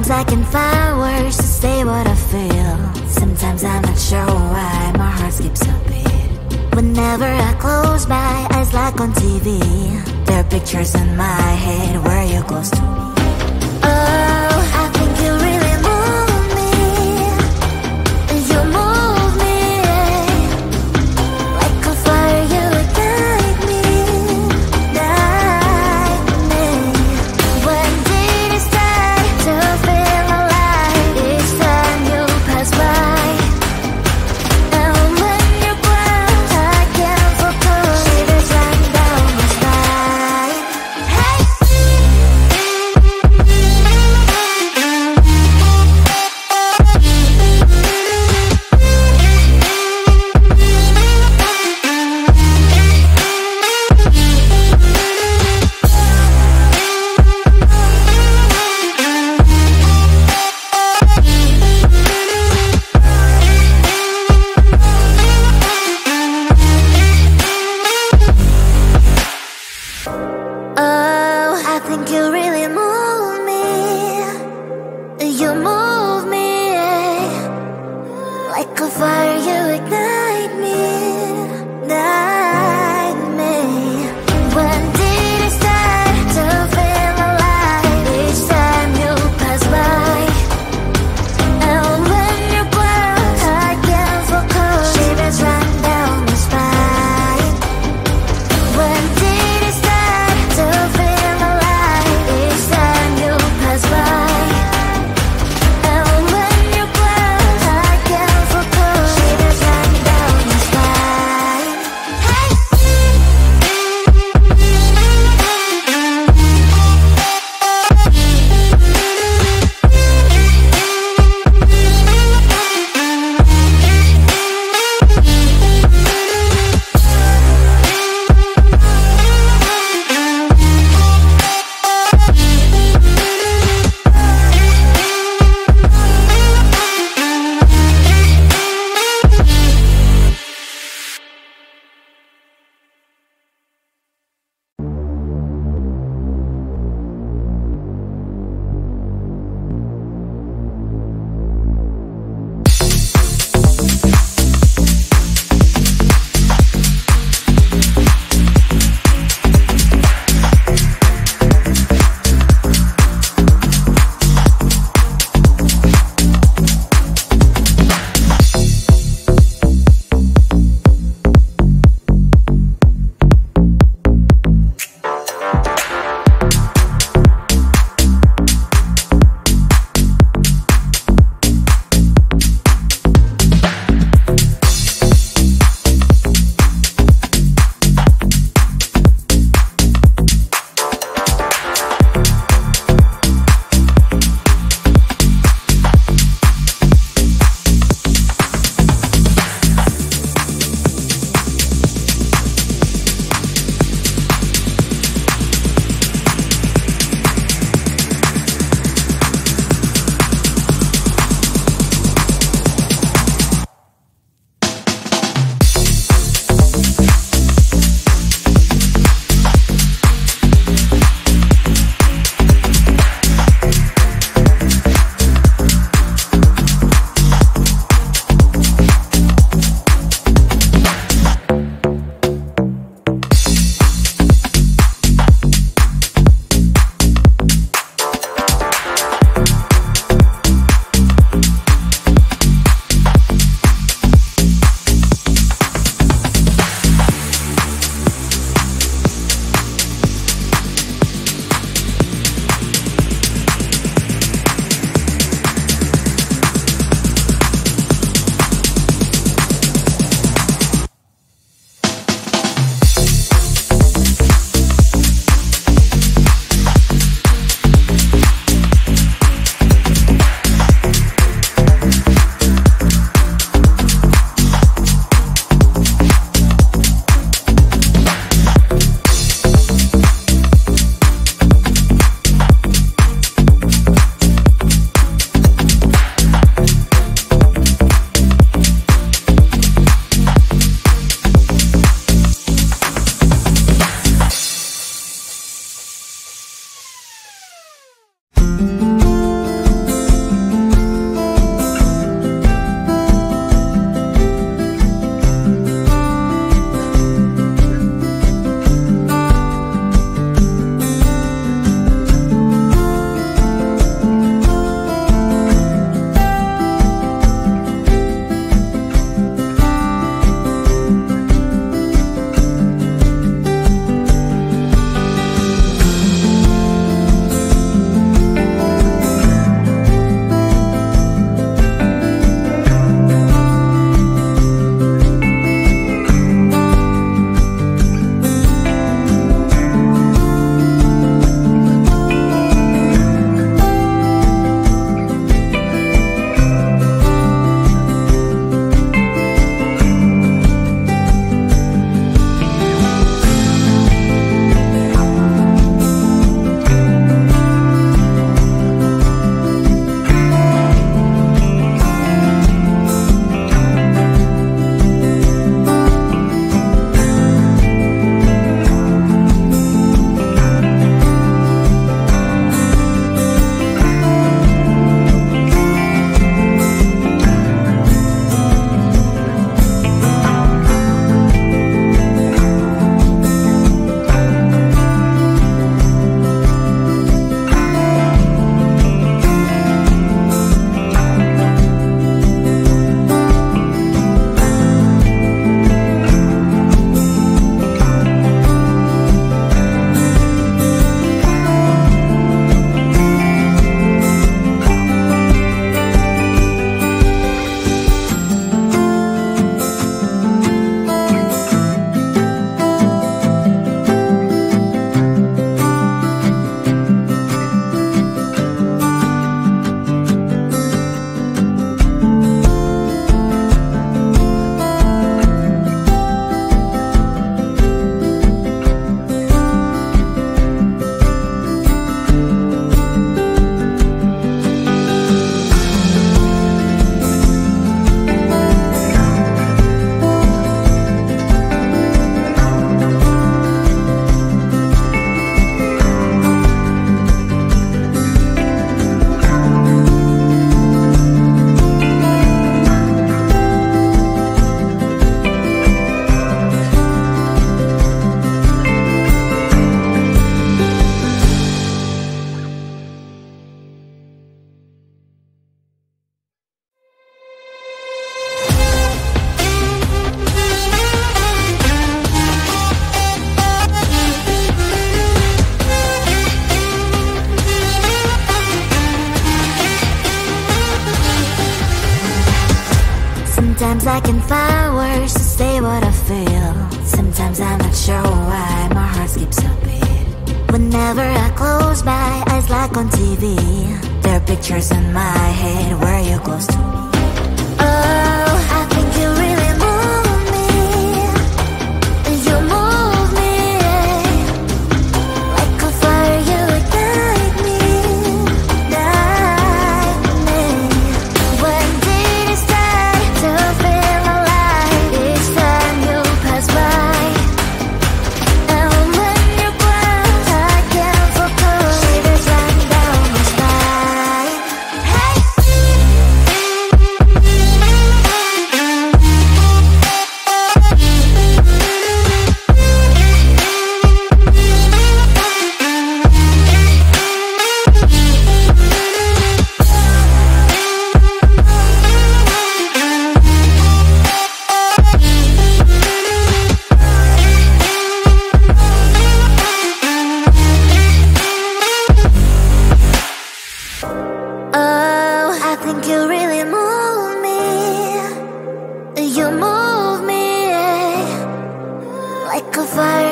Sometimes I can find words to say what I feel. Sometimes I'm not sure why my heart skips a beat. Whenever I close my eyes like on TV, there are pictures in my head where you're close to me. Oh, I think you really move me. You move me like a fire, you guide me, guide me. When did it start to feel alive? Each time you pass by, and when you're gone, I can't focus. Shivers running down my spine. Hey. I can find words to say what I feel. Sometimes I'm not sure why my heart skips a beat. Whenever I close my eyes like on TV, there are pictures in my head where you're close to me. Oh, I think you really move me. You move me like a fire, you ignite me, ignite me. When did it start to feel alive? Each time you pass by, and when you're gone, I can't focus. Shivers run down my spine. Hey. Oh, I think you really move me. You move me like a fire.